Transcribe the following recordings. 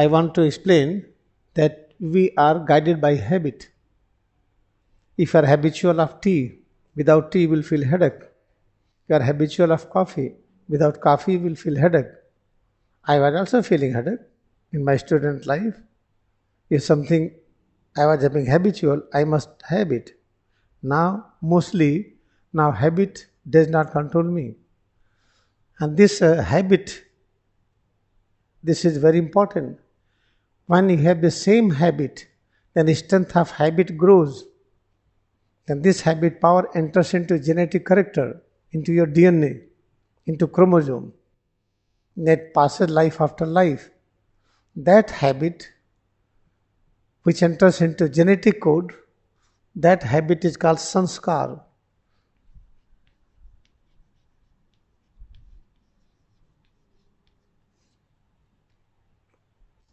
I want to explain that we are guided by habit. If you are habitual of tea, without tea you will feel headache. You are habitual of coffee, without coffee you will feel headache. I was also feeling headache in my student life. If something I was having habitual, I must have it. Now habit does not control me. And this habit, this is very important. When you have the same habit, then the strength of habit grows. Then this habit power enters into genetic character, into your DNA, into chromosome. That passes life after life. That habit, which enters into genetic code, that habit is called sanskar.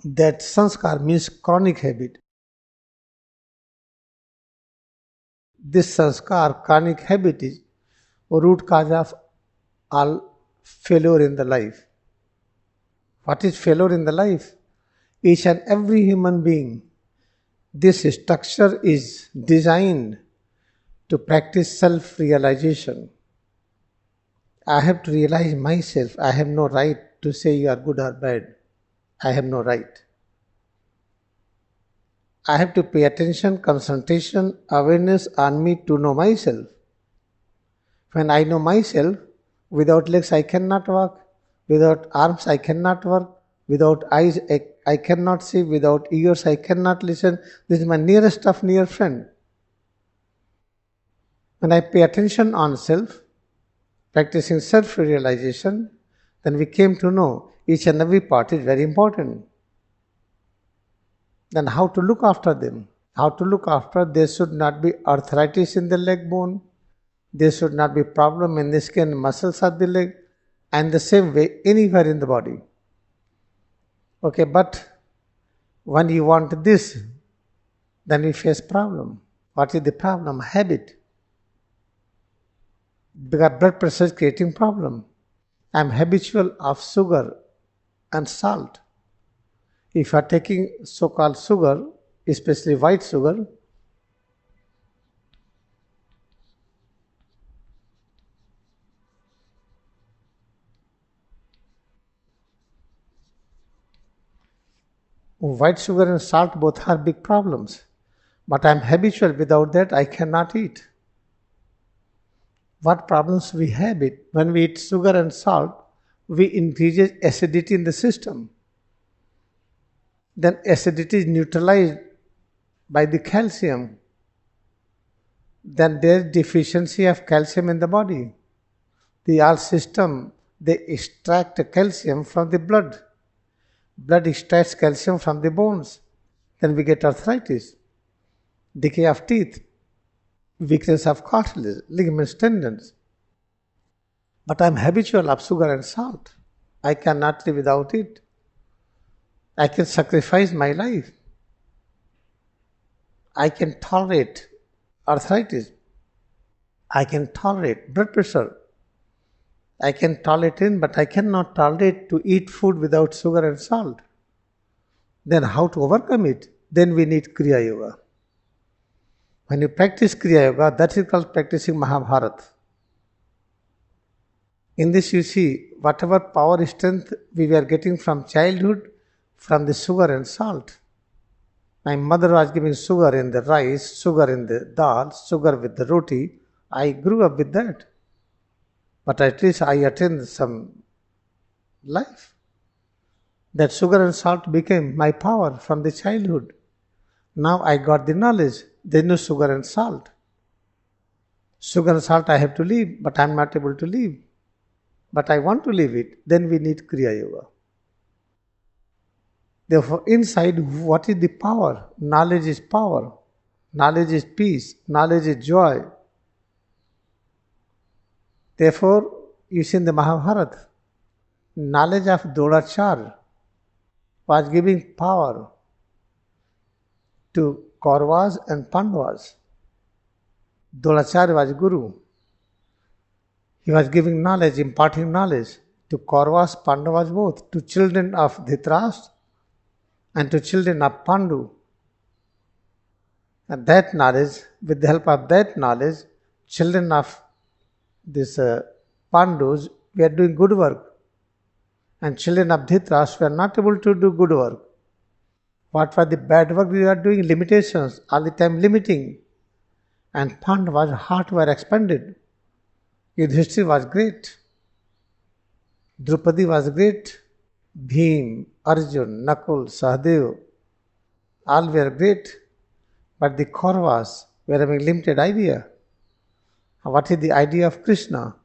That sanskar means chronic habit. This sanskar, chronic habit, is a root cause of all failure in the life. What is failure in the life? Each and every human being, this structure is designed to practice self-realization. I have to realize myself. I have no right to say you are good or bad. I have no right. I have to pay attention, concentration, awareness on me to know myself. When I know myself, without legs I cannot walk, without arms I cannot work, without eyes I cannot see, without ears I cannot listen. This is my nearest of near friend. When I pay attention on self, practicing self-realization, then we came to know each and every part is very important. Then how to look after them? How to look after? There should not be arthritis in the leg bone. There should not be problem in the skin muscles of the leg. And the same way anywhere in the body. Okay, but when you want this, then we face problem. What is the problem? Habit. Because blood pressure is creating problem. I am habitual of sugar and salt. If you are taking so-called sugar, especially white sugar, white sugar and salt both are big problems. But I am habitual, without that I cannot eat. What problems we have it? When we eat sugar and salt, we increase acidity in the system. Then acidity is neutralized by the calcium. Then there is deficiency of calcium in the body. The all system, they extract calcium from the blood. Blood extracts calcium from the bones. Then we get arthritis, decay of teeth, weakness of cartilage, ligaments, tendons. But I am habitual of sugar and salt. I cannot live without it. I can sacrifice my life. I can tolerate arthritis. I can tolerate blood pressure. I can tolerate it, but I cannot tolerate to eat food without sugar and salt. Then how to overcome it? Then we need Kriyayoga. When you practice Kriyayoga, that is called practicing Mahabharat. In this you see, whatever power, strength we were getting from childhood, from the sugar and salt. My mother was giving sugar in the rice, sugar in the dal, sugar with the roti. I grew up with that. But at least I attained some life. That sugar and salt became my power from the childhood. Now I got the knowledge. There is no sugar and salt. Sugar and salt I have to leave, but I am not able to leave. But I want to leave it. Then we need Kriyayoga. Therefore, inside, what is the power? Knowledge is power. Knowledge is peace. Knowledge is joy. Therefore, you see in the Mahabharata, knowledge of Drodacharya was giving power to Kauravas and Pandavas. Drodacharya was Guru. He was giving knowledge, imparting knowledge to Kauravas, Pandavas both, to children of Dhritarashtra and to children of Pandu. And that knowledge, with the help of that knowledge, children of this Pandus were doing good work, and children of Dhritarashtra were not able to do good work. What was the bad work we were doing? Limitations, all the time limiting. And Pandava's heart were expanded. Yudhishthira was great. Draupadi was great. Bhim, Arjun, Nakul, Sahadev, all were great. But the Kauravas were having limited idea. What is the idea of Krishna?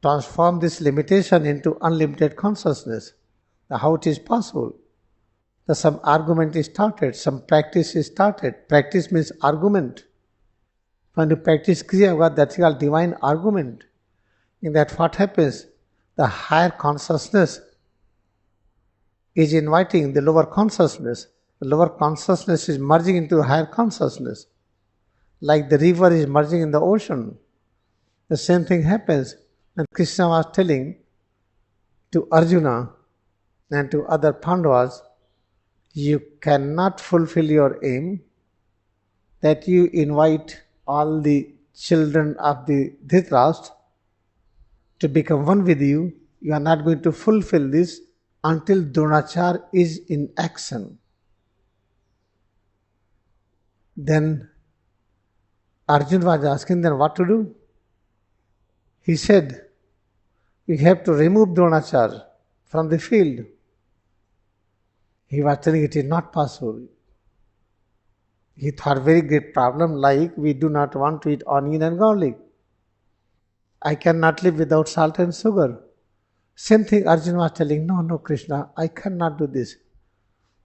Transform this limitation into unlimited consciousness. How it is possible? Some argument is started, some practice is started. Practice means argument. When you practice Kriyayoga, that's called divine argument. In that what happens? The higher consciousness is inviting the lower consciousness. The lower consciousness is merging into the higher consciousness. Like the river is merging in the ocean. The same thing happens. And Krishna was telling to Arjuna and to other Pandavas, you cannot fulfill your aim that you invite all the children of the Dhritarashtra to become one with you. You are not going to fulfill this until Dronacharya is in action. Then Arjuna was asking then what to do. He said, we have to remove Dronacharya from the field. He was telling it is not possible. He thought very great problem like we do not want to eat onion and garlic. I cannot live without salt and sugar. Same thing Arjuna was telling, no Krishna, I cannot do this.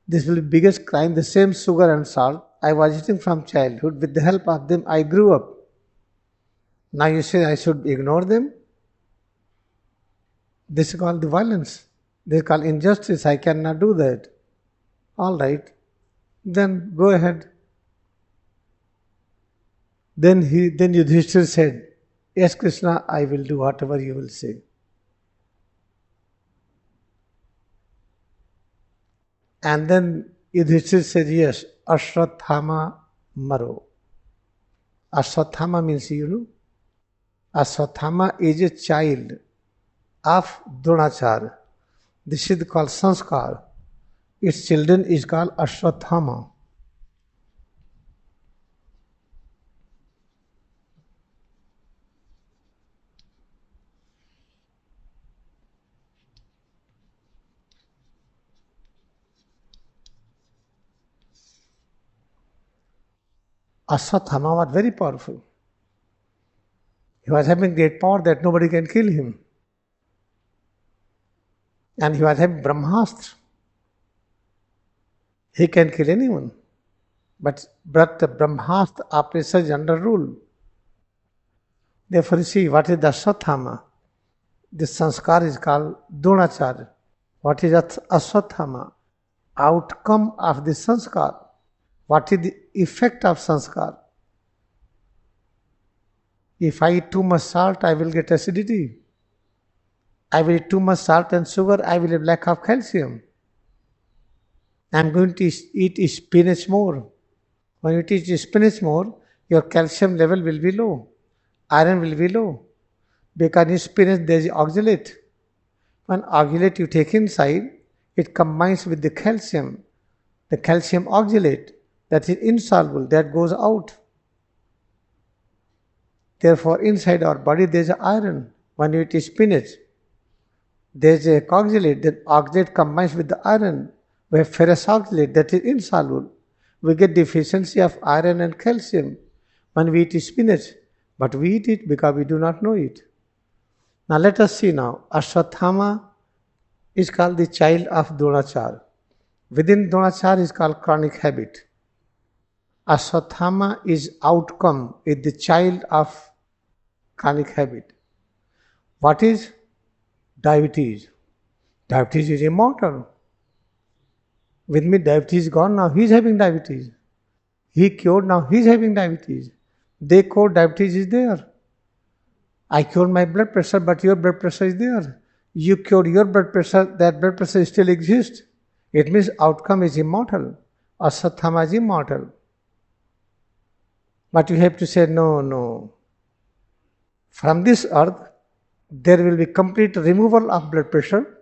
This will be biggest crime, the same sugar and salt I was eating from childhood. With the help of them I grew up. Now you say I should ignore them? This is called the violence. This is called injustice. I cannot do that. All right. Then go ahead. Then Yudhishthira said, yes Krishna, I will do whatever you will say. And then Yudhishthira said, yes, Ashwathama Maro. Ashwathama means, Ashwathama is a child of Dronacharya. This is called Sanskar. Its children is called Ashwathama. Ashwathama was very powerful. He was having great power that nobody can kill him. And he was having Brahmastra. He can kill anyone. But Brahmastra operates under rule. Therefore you see, what is the Ashwathama? This sanskar is called Dronacharya. What is Ashwathama? Outcome of the sanskar. What is the effect of sanskar? If I eat too much salt, I will get acidity. I will eat too much salt and sugar, I will have lack of calcium. I am going to eat spinach more. When you eat spinach more, your calcium level will be low. Iron will be low. Because in spinach there is oxalate. When oxalate you take inside, it combines with the calcium. The calcium oxalate, that is insoluble, that goes out. Therefore, inside our body there is iron. When you eat spinach, there is a oxalate. That oxalate combines with the iron. We have ferrous oxalate, that is insoluble. We get deficiency of iron and calcium when we eat spinach. But we eat it because we do not know it. Now let us see now. Ashwathama is called the child of Dronacharya. Within Dronacharya is called chronic habit. Ashwathama is outcome, is the child of chronic habit. What is diabetes? Diabetes is immortal. With me, diabetes is gone, now he is having diabetes. He cured, now he is having diabetes. They cured, diabetes is there. I cured my blood pressure, but your blood pressure is there. You cured your blood pressure, that blood pressure still exists. It means outcome is immortal. Asatthama is immortal. But you have to say, no, no. From this earth, there will be complete removal of blood pressure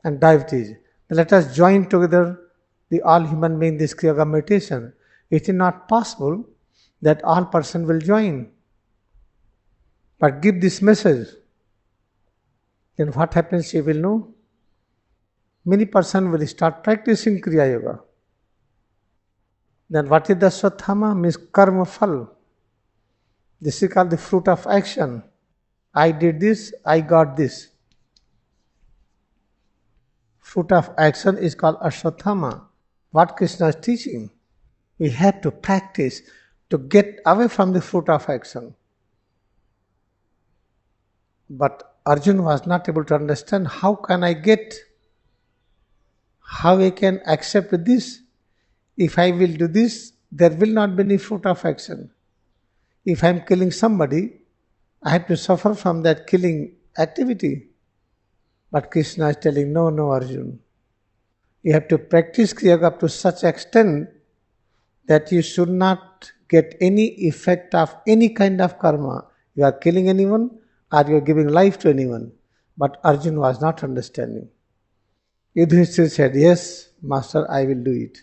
and diabetes. Let us join together the all human being this Kriyayoga meditation. It is not possible that all person will join. But give this message. Then what happens you will know. Many person will start practicing Kriya Yoga. Then what is the Swathama? Means karma phal. This is called the fruit of action. I did this, I got this. Fruit of action is called Ashwathama. What Krishna is teaching. We have to practice to get away from the fruit of action. But Arjuna was not able to understand how can I get, how I can accept this. If I will do this, there will not be any fruit of action. If I am killing somebody, I have to suffer from that killing activity. But Krishna is telling, no, no, Arjuna. You have to practice Kriya up to such extent that you should not get any effect of any kind of karma. You are killing anyone or you are giving life to anyone. But Arjuna was not understanding. Yudhishthira said, yes, Master, I will do it.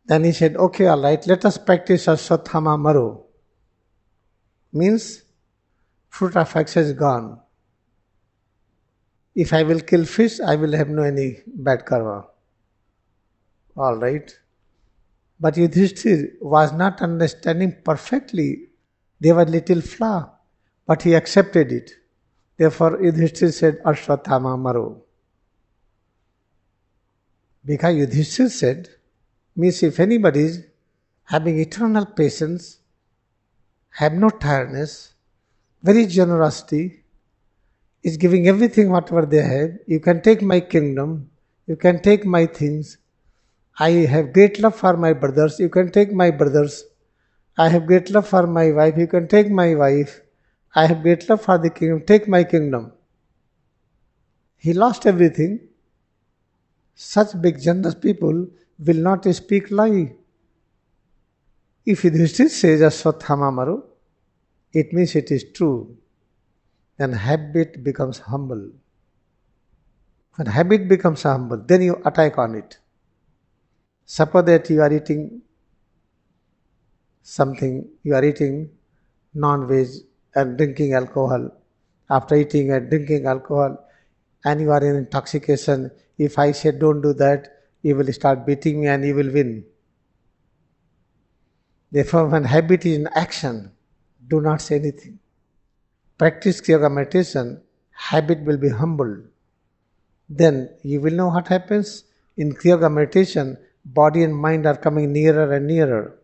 Then he said, okay, all right, let us practice Ashwathama Maru. Means, fruit of action is gone. If I will kill fish, I will have no any bad karma. All right. But Yudhishthira was not understanding perfectly. There was little flaw, but he accepted it. Therefore, Yudhishthira said, Ashwathama Maru. Because Yudhishthira said, means if anybody is having eternal patience, have no tiredness, very generosity, is giving everything whatever they have, you can take my kingdom, you can take my things, I have great love for my brothers, you can take my brothers, I have great love for my wife, you can take my wife, I have great love for the kingdom, take my kingdom. He lost everything. Such big generous people will not speak lie. If Yudhishthira says Ashwathama Maru, it means it is true. Then habit becomes humble. When habit becomes humble, then you attack on it. Suppose that you are eating something, you are eating non-veg and drinking alcohol. After eating and drinking alcohol, and you are in intoxication, if I say don't do that, you will start beating me and you will win. Therefore, when habit is in action, do not say anything. Practice Kriyayoga meditation, habit will be humbled. Then you will know what happens. In Kriyayoga meditation, body and mind are coming nearer and nearer.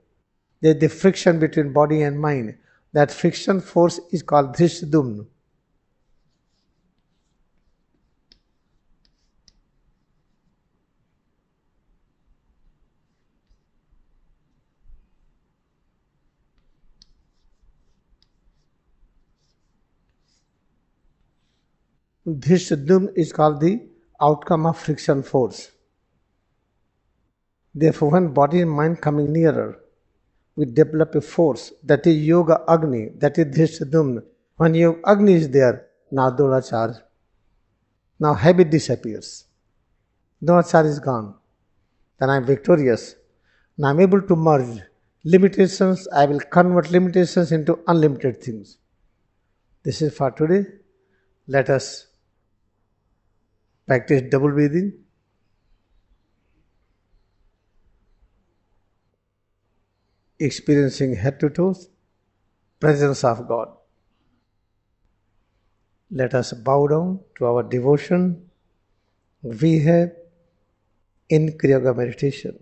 There is the friction between body and mind. That friction force is called Drishdumna. Drishdumna is called the outcome of friction force. Therefore, when body and mind coming nearer, we develop a force that is Yoga Agni, that is Drishdumna. When Yoga Agni is there, now Dronacharya. Now habit disappears. Dronacharya is gone. Then I am victorious. Now I am able to merge limitations. I will convert limitations into unlimited things. This is for today. Let us practice double breathing. Experiencing head to toes, presence of God. Let us bow down to our devotion we have in Kriyayoga meditation.